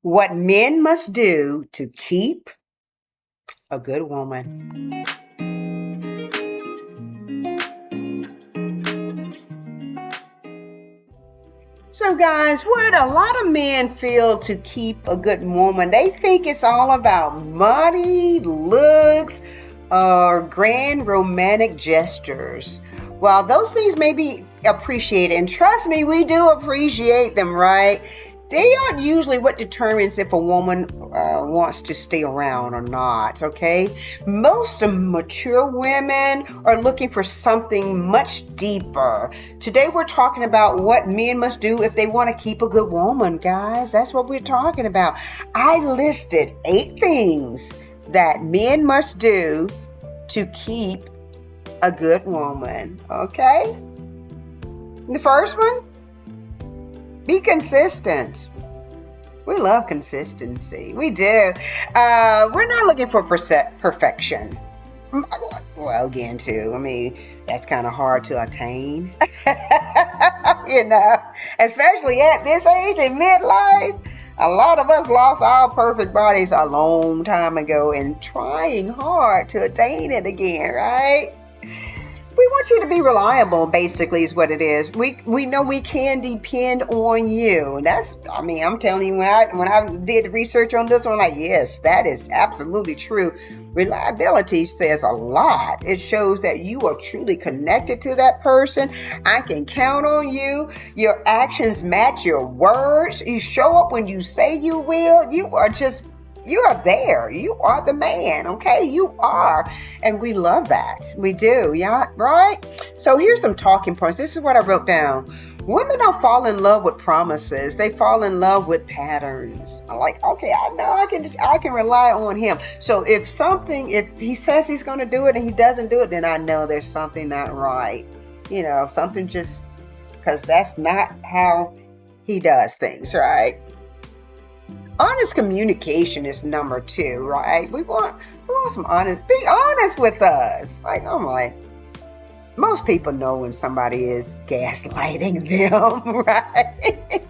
What men must do to keep a good woman. So, guys, what a lot of men feel to keep a good woman, they think it's all about money, looks, or grand romantic gestures. While those things may be appreciated, and trust me, we do appreciate them, right? They aren't usually what determines if a woman wants to stay around or not, okay? Most mature women are looking for something much deeper. Today we're talking about what men must do if they want to keep a good woman, guys. That's what we're talking about. I listed 8 things that men must do to keep a good woman, okay? The first one, be consistent. We love consistency. We do. We're not looking for perfection. Well, again, too. I mean, that's kind of hard to attain. you know, especially at this age in midlife. A lot of us lost our perfect bodies a long time ago and trying hard to attain it again, right? We want you to be reliable, basically, is what it is. We know we can depend on you. I'm telling you, when I did the research on this one, I'm like, yes, that is absolutely true. Reliability says a lot. It shows that you are truly connected to that person. I can count on you. Your actions match your words. You show up when you say you will. You are there. You are the man, okay? You are. And we love that. We do, yeah, right? So here's some talking points. This is what I wrote down. Women don't fall in love with promises. They fall in love with patterns. I'm like, okay, I know I can rely on him. So if he says he's going to do it and he doesn't do it, then I know there's something not right. Something just, because that's not how he does things, right? Honest communication is number 2, right? We want some be honest with us. I'm like, most people know when somebody is gaslighting them, right?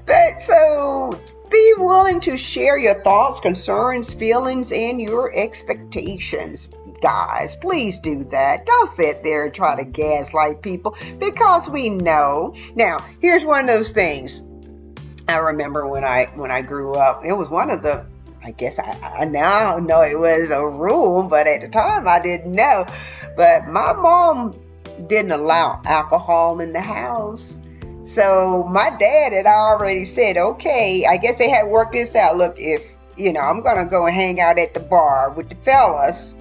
But so be willing to share your thoughts, concerns, feelings, and your expectations. Guys, please do that. Don't sit there and try to gaslight people, because we know. Now, here's one of those things. I remember when I grew up, it was one of the, I guess I now know it was a rule, but at the time I didn't know. But my mom didn't allow alcohol in the house. So my dad had already said, okay, I guess they had worked this out. Look, if, I'm going to go and hang out at the bar with the fellas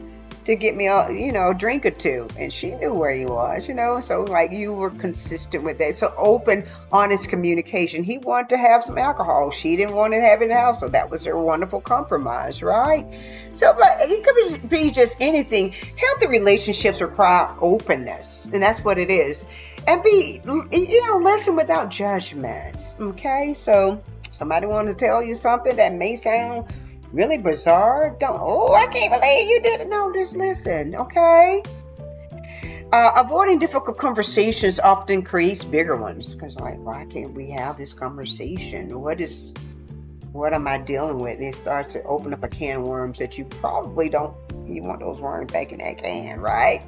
to get me a drink or two. And she knew where he was, so you were consistent with that. So open, honest communication. He wanted to have some alcohol. She didn't want to have it in the house. So that was their wonderful compromise, right? So, but it could be just anything. Healthy relationships require openness. And that's what it is. And listen without judgment. Okay. So somebody wants to tell you something that may sound really bizarre. I can't believe you didn't know. Just listen, okay? Avoiding difficult conversations often creates bigger ones. Because why can't we have this conversation? What am I dealing with? And it starts to open up a can of worms that you probably don't, you want those worms back in that can, right?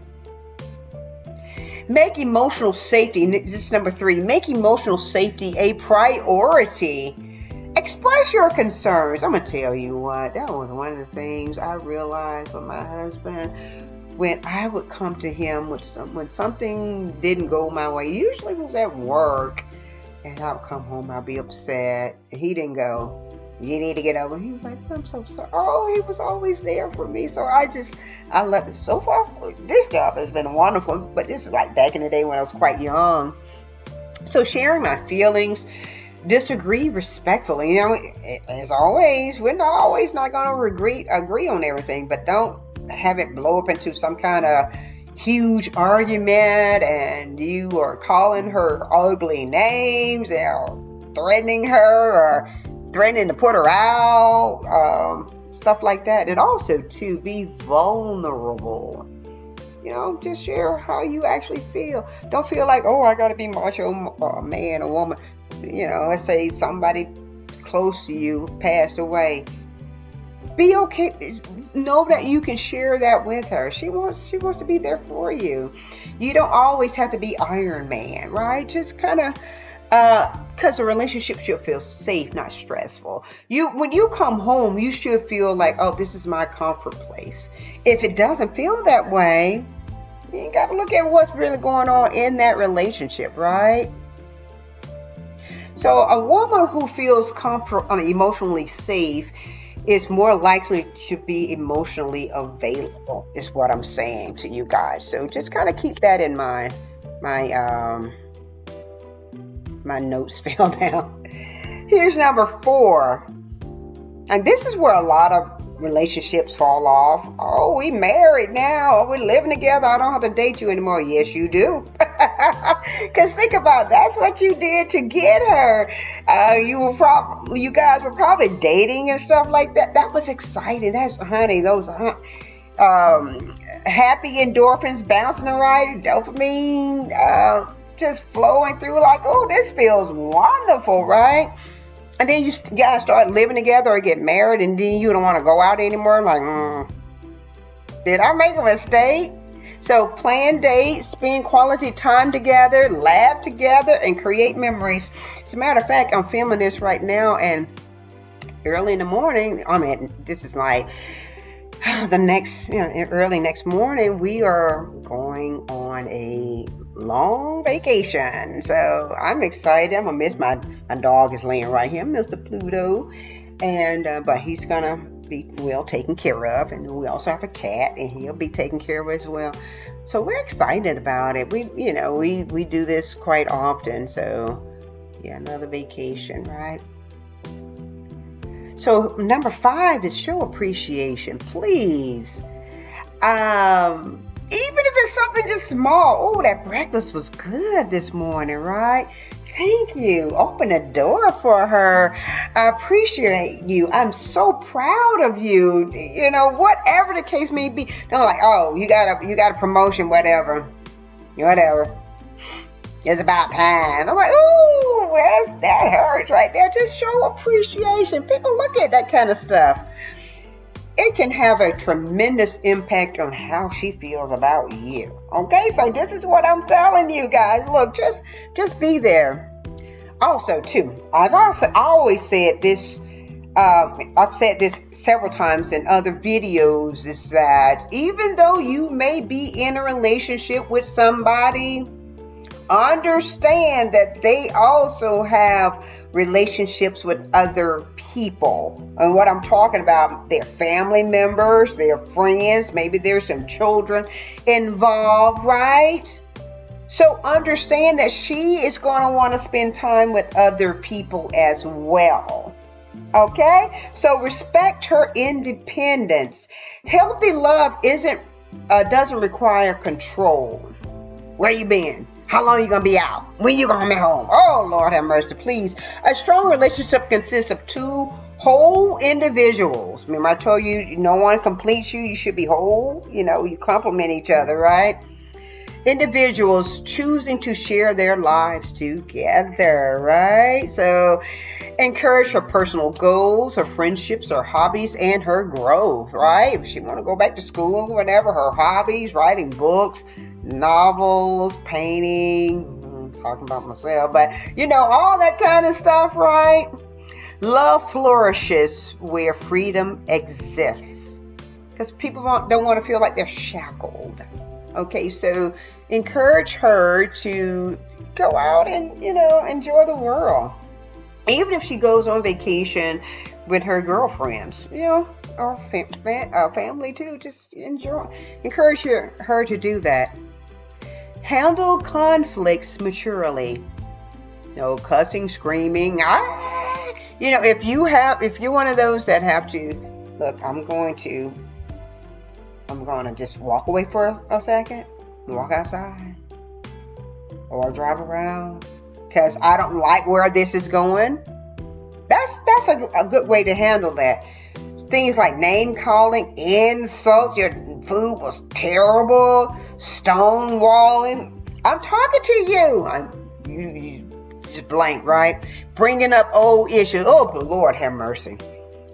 Make emotional safety, this is number 3, make emotional safety a priority. Express your concerns. I'm going to tell you what, that was one of the things I realized with my husband. When I would come to him when something didn't go my way, usually it was at work, and I would come home, I'd be upset, and he didn't go, you need to get over. He was like, I'm so sorry. Oh, he was always there for me. So I left it. So far, this job has been wonderful, but this is like back in the day when I was quite young. So sharing my feelings, disagree respectfully. As always, we're not going to agree on everything, but don't have it blow up into some kind of huge argument and you are calling her ugly names or threatening her or threatening to put her out, stuff like that. And also to be vulnerable. Just share how you actually feel. Don't feel like, I got to be macho, man or woman. Let's say somebody close to you passed away, be okay. Know that you can share that with her. She wants to be there for you. You don't always have to be Iron Man, right? Just kind of, because a relationship should feel safe, not stressful. When you come home, you should feel like, oh, this is my comfort place. If it doesn't feel that way, you got to look at what's really going on in that relationship, right? So a woman who feels emotionally safe is more likely to be emotionally available, is what I'm saying to you guys. So just kind of keep that in mind. My notes fell down. Here's number 4. And this is where a lot of relationships fall off. Oh, we married now. Oh, we're living together. I don't have to date you anymore. Yes, you do. Because think about it, that's what you did to get her. You guys were probably dating and stuff like that. That was exciting. Those happy endorphins bouncing around, dopamine just flowing through like, oh, this feels wonderful, right? And then you guys start living together or get married, and then you don't want to go out anymore. Like, did I make a mistake? So plan dates, spend quality time together, laugh together, and create memories. As a matter of fact, I'm filming this right now, and early in the morning, this is like early next morning, we are going on a long vacation. So I'm excited. I'm gonna miss my dog is laying right here, Mr. Pluto, and but he's gonna be well taken care of, and we also have a cat, and he'll be taken care of as well. So we're excited about it. We do this quite often. So yeah, another vacation, right? So number 5 is show appreciation, please. Even if it's something just small. Oh, that breakfast was good this morning, right? Thank you. Open the door for her. I appreciate you. I'm so proud of you. Whatever the case may be. Don't like, oh, you got a promotion, whatever. It's about time. I'm like, ooh, that hurts right there. Just show appreciation. People look at that kind of stuff. It can have a tremendous impact on how she feels about you. Okay, so this is what I'm telling you guys. Look, just be there. Also, too, I've always said this. I've said this several times in other videos, is that even though you may be in a relationship with somebody, understand that they also have relationships with other people. And what I'm talking about, their family members, their friends, maybe there's some children involved, right? So understand that she is going to want to spend time with other people as well. Okay? So respect her independence. Healthy love doesn't require control. Where you been? How long you gonna be out? When you gonna be home? Oh, Lord have mercy, please. A strong relationship consists of 2 whole individuals. Remember, I told you, no one completes you. You should be whole. You complement each other, right? Individuals choosing to share their lives together, right? So encourage her personal goals, her friendships, her hobbies, and her growth, right? If she want to go back to school, whatever, her hobbies, writing books, novels, painting, I'm talking about myself, but all that kind of stuff, right? Love flourishes where freedom exists, because people don't want to feel like they're shackled. Okay, so encourage her to go out and enjoy the world, even if she goes on vacation with her girlfriends, or family too. Just encourage her to do that. Handle conflicts maturely. No cussing, screaming. If you're one of those that have to, look, I'm going to just walk away for a second, walk outside, or drive around, because I don't like where this is going. That's a good way to handle that. Things like name calling, insults, your food was terrible, stonewalling. I'm talking to you. You just blank, right? Bringing up old issues. Oh, but Lord have mercy.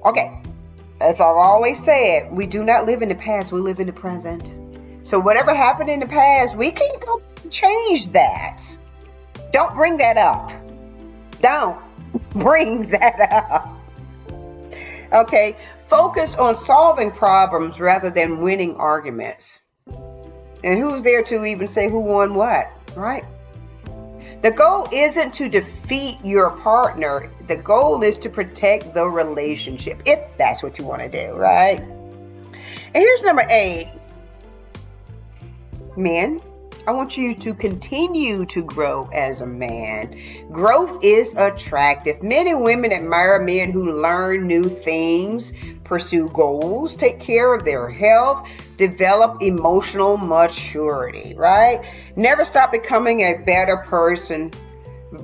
Okay, as I've always said, we do not live in the past, we live in the present. So whatever happened in the past, we can't go change that. Don't bring that up. Don't bring that up. Okay, focus on solving problems rather than winning arguments. And who's there to even say who won what, right? The goal isn't to defeat your partner. The goal is to protect the relationship, if that's what you want to do, right? And here's number 8. Men, I want you to continue to grow as a man. Growth is attractive. Men and women admire men who learn new things, pursue goals, take care of their health, develop emotional maturity, right? Never stop becoming a better person,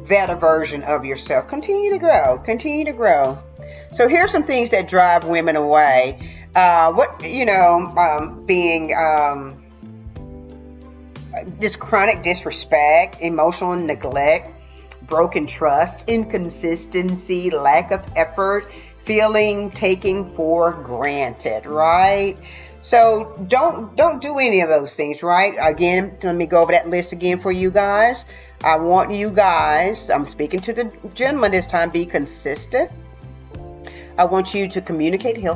better version of yourself. Continue to grow. Continue to grow. So here's some things that drive women away. Being just chronic disrespect, emotional neglect, broken trust, inconsistency, lack of effort, feeling taken for granted, right? So don't do any of those things, right? Again, let me go over that list again for you guys. I want you guys, I'm speaking to the gentleman this time, be consistent. I want you to communicate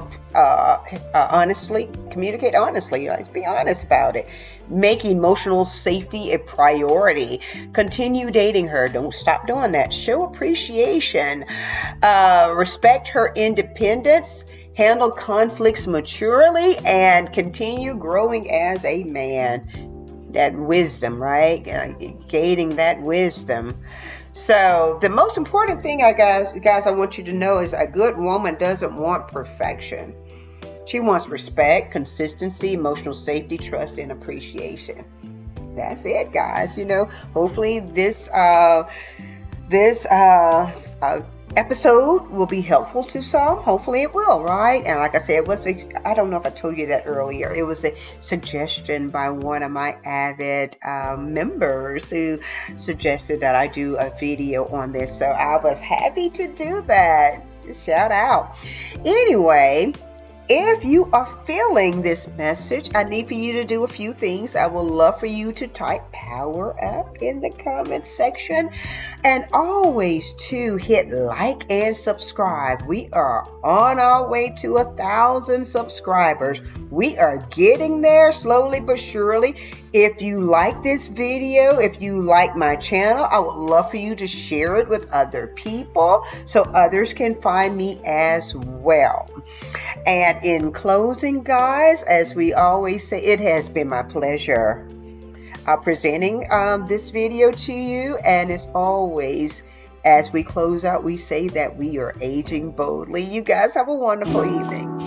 honestly. Communicate honestly. Let's be honest about it. Make emotional safety a priority. Continue dating her. Don't stop doing that. Show appreciation. Respect her independence. Handle conflicts maturely. And continue growing as a man. That wisdom, right? Gaining that wisdom. So the most important thing, guys, I want you to know is a good woman doesn't want perfection. She wants respect, consistency, emotional safety, trust, and appreciation. That's it, guys. Hopefully this episode will be helpful to some. Hopefully it will, right? And like I said, I don't know if I told you that earlier. It was a suggestion by one of my avid members who suggested that I do a video on this. So I was happy to do that. Shout out. Anyway, if you are feeling this message, I need for you to do a few things. I would love for you to type power up in the comment section. And always to hit like and subscribe. We are on our way to 1,000 subscribers. We are getting there slowly but surely. If you like this video, if you like my channel, I would love for you to share it with other people so others can find me as well. And in closing, guys, as we always say, it has been my pleasure presenting this video to you. And as always, as we close out, we say that we are aging boldly. You guys have a wonderful evening.